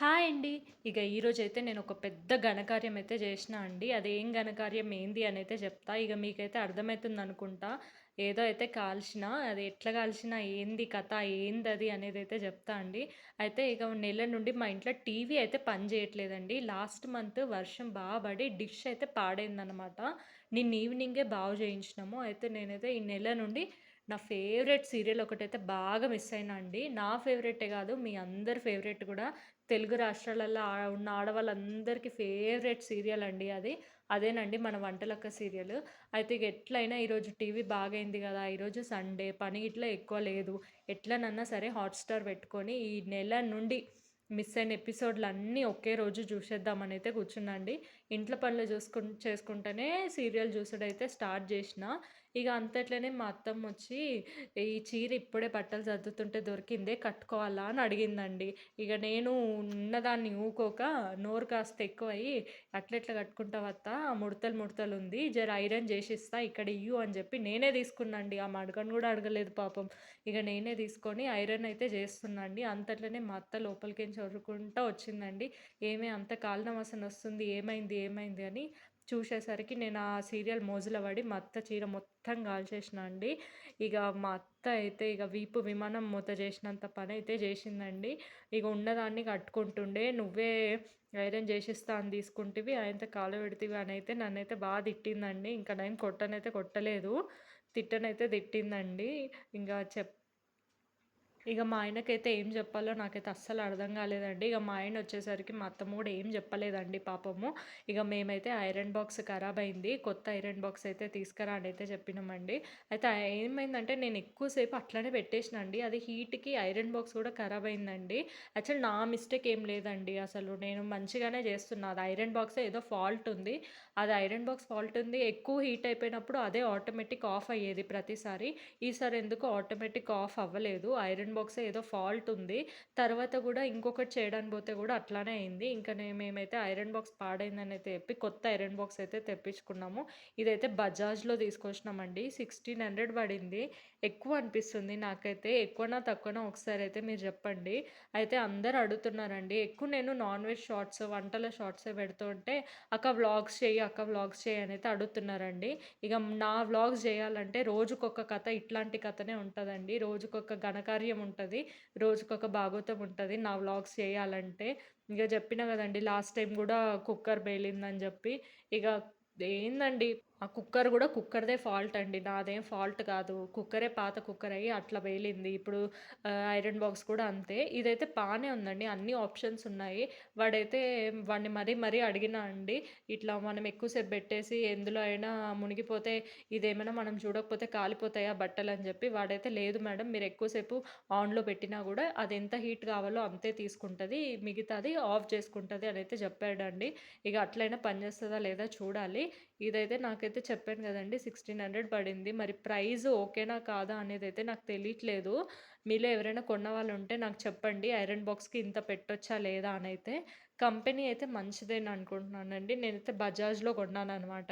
Hi అండి. ఈరోజైతే నేను ఒక పెద్ద ఘనకార్యం అయితే చేసినా అండి. అదేం ఘనకార్యం ఏంది అనైతే చెప్తా. మీకైతే అర్థమైతుందనుకుంటా. ఏదో అయితే కాల్చినా, అది ఎట్లా కాల్చినా, ఏంది కథ, ఏందది అనేదైతే చెప్తా అండి. అయితే నెల నుండి మా ఇంట్లో టీవీ అయితే పని చేయట్లేదండి. లాస్ట్ మంత్ వర్షం పడి డిష్ అయితే పాడైందనమాట. నిన్న ఈవినింగే బాగు చేయించినాము. అయితే నేనైతే ఈ నెల నుండి నా ఫేవరెట్ సీరియల్ ఒకటైతే బాగా మిస్ అయినా అండి. నా ఫేవరెటే కాదు, మీ అందరి ఫేవరెట్ కూడా. తెలుగు రాష్ట్రాలలో ఉన్న ఆడవాళ్ళందరికీ ఫేవరెట్ సీరియల్ అండి అది. అదేనండి మన 'వంటలక్క' సీరియల్. అయితే ఎట్లైనా ఈరోజు టీవీ బాగైంది గదా! ఈరోజు సండే పని గిట్ల ఎక్కువ లేదు. ఎట్లనన్నా సరే హాట్‌స్టార్ పెట్టుకొని ఈ నెల నుండి మిస్ అయిన ఎపిసోడ్‌లన్నీ ఒకే రోజు చూసేద్దామనైతే కూర్చున్నా అండి. ఇంట్లో పనులు చేసుకుంటూనే సీరియల్ చూసుడైతే స్టార్ట్ చేసినా. అంతట్లనే మా అత్తమ్మొచ్చి, "ఈ చీర ఇప్పుడే బట్టలు సర్దుతుంటే దొరికిందే కట్టుకోవాలా?" అని అడిగిందండి. నేను ఉన్నదాన్ని ఊకోక నోరు కాస్త ఎక్కువయ్యి, "అట్లెట్లా కట్టుకుంటావు అత్త, ముడతలు ముడతలుంది. జర ఐరన్ చేసిస్తా ఇక్కడ ఇయ్యు" అని చెప్పి నేనే తీసుకున్నా అండి. ఆమె అడగను కూడా అడగలేదు పాపం. నేనే తీసుకొని ఐరన్ అయితే చేస్తున్నా అండి. అంతట్లనే మా అత్త లోపలికెంచి ఒర్రుకుంటా వచ్చిందండి. "ఏమే అంత కాలిన వాసనొస్తుంది. ఏమైంది? ఏమైంది?" అని. చూసేసరికి నేను ఆ సీరియల్ మోజులో పడి మా అత్త చీర మొత్తం కాల్చేసిన అండి. మా అత్త అయితే వీపు విమానం మూత చేసినంత పనైతే చేసిందండి. ఉన్నదాన్ని కట్టుకుంటుండే, "నువ్వే ఐరన్ చేసిస్తా అని తీసుకుంటివి, అయంత కాలబెడితివి" అనైతే నన్నైతే బాగా తిట్టిందండి. నేను కొట్టనైతే కొట్టలేదు. తిట్టనైతే తిట్టిందండి. ఇంగా చెప్ మా ఆయనకైతే ఏం జెప్పాలో నాకైతే అస్సలు అర్థం గాలేదండి. మా ఆయనొచ్చేసరికి మా అత్తమ్మ గూడా ఏం జెప్పలేదండి పాపము. మేమైతే ఐరన్ బాక్స్ ఖరాబయింది. కొత్త ఐరన్ బాక్స్ అయితే తీసుకురా అనైతే చెప్పినామండి. అయితే ఏమైందంటే నేను ఎక్కువ సేపు అట్లనే పెట్టేసినా అండి. అది హీట్‌కి ఐరన్ బాక్స్ గూడా ఖరాబయిందండి. యాక్చువల్ నా మిస్టేక్ ఏం లేదండి అసలు. నేను మంచిగానే జేస్తున్నా. అది ఐరన్ బాక్సే ఏదో ఫాల్ట్ ఉంది. అది ఐరన్ బాక్స్ ఫాల్ట్ ఉంది. ఎక్కువ హీట్ అయిపోయినప్పుడు అదే ఆటోమేటిక్ ఆఫ్ అయ్యేది ప్రతిసారి. ఈసారి ఎందుకో ఆటోమేటిక్ ఆఫ్ అవ్వలేదు. ఐరన్ బాక్సే ఏదో ఫాల్ట్ ఉంది. తర్వాత గూడా ఇంకొకటి చేయడానికి పోతే గూడా అట్లానే అయింది. మేమైతే ఐరన్ బాక్స్ పాడైందనైతే చెప్పి కొత్త ఐరన్ బాక్స్ అయితే తెప్పించుకున్నాము. ఇదైతే బజాజ్‌లో తీసుకొచ్చినామండి. 1600 పడింది. ఎక్కువ అనిపిస్తుంది నాకైతే. ఎక్కువనా? తక్కువనా? ఒకసారైతే మీరు చెప్పండి. అయితే అందరూ అడుగుతున్నారండి. ఎక్కువ నేను నాన్ వెజ్ షార్ట్స్, వంటల షార్ట్సే పెడుతూ ఉంటే, "అక్క వ్లాగ్స్ చెయ్యి, అక్క వ్లాగ్స్ చెయ్యి" అనైతే అడుగుతున్నారండి. నా వ్లాగ్స్ జేయాలంటే రోజుకొక కథ, ఇట్లాంటి కథనే ఉంటదండి. రోజుకొక ఘనకార్యం ఉంటది. రోజుకొక భాగవతం ఉంటది నా వ్లాగ్స్ చేయాలంటే. జెప్పినా గదండీ లాస్ట్ టైమ్ గూడా కుక్కర్ పేలిందని జెప్పి. ఇగ ఏందండి, ఆ కుక్కర్ గూడా కుక్కర్‌దే ఫాల్ట్ అండి. నాదేం ఫాల్ట్ కాదు. కుక్కరే పాత కుక్కర్ అయ్యి అట్లా పేలింది. ఇప్పుడు ఐరన్ బాక్స్ కూడా అంతే. ఇదైతే బానే ఉందండి. అన్ని ఆప్షన్స్ ఉన్నాయి. వాడిని మరీ అడిగినా అండి. ఇట్లా మనం ఎక్కువ సేపు బెట్టేసి ఎందులో అయినా మునిగిపోతే, ఇదేమైనా మనం చూడకపోతే కాలిపోతాయా బట్టలని జెప్పి, వాడైతే "లేదు మేడం, మీరు ఎక్కువ సేపు ఆన్‌లో పెట్టినా గూడా అదెంత హీట్ కావాలో అంతే తీసుకుంటది. మిగతాది ఆఫ్ చేసుకుంటది" అనైతే జెప్పాడండి. అట్లైనా పనిచేస్తదా లేదా చూడాలి. ఇదైతే నాకైతే చెప్పాను గదండీ 1600 పడింది. మరి ప్రైస్ ఓకేనా కాదా అనేదైతే నాకు తెలీట్లేదు. మీలో ఎవరైనా కొన్నవాళ్ళుంటే నాకు చెప్పండి. ఐరన్ బాక్స్‌కి ఇంత పెట్టొచ్చా లేదా అనైతే. కంపెనీ అయితే మంచిదేననుకుంటున్నానండి. నేనైతే బజాజ్‌లో కొన్నాననమాట.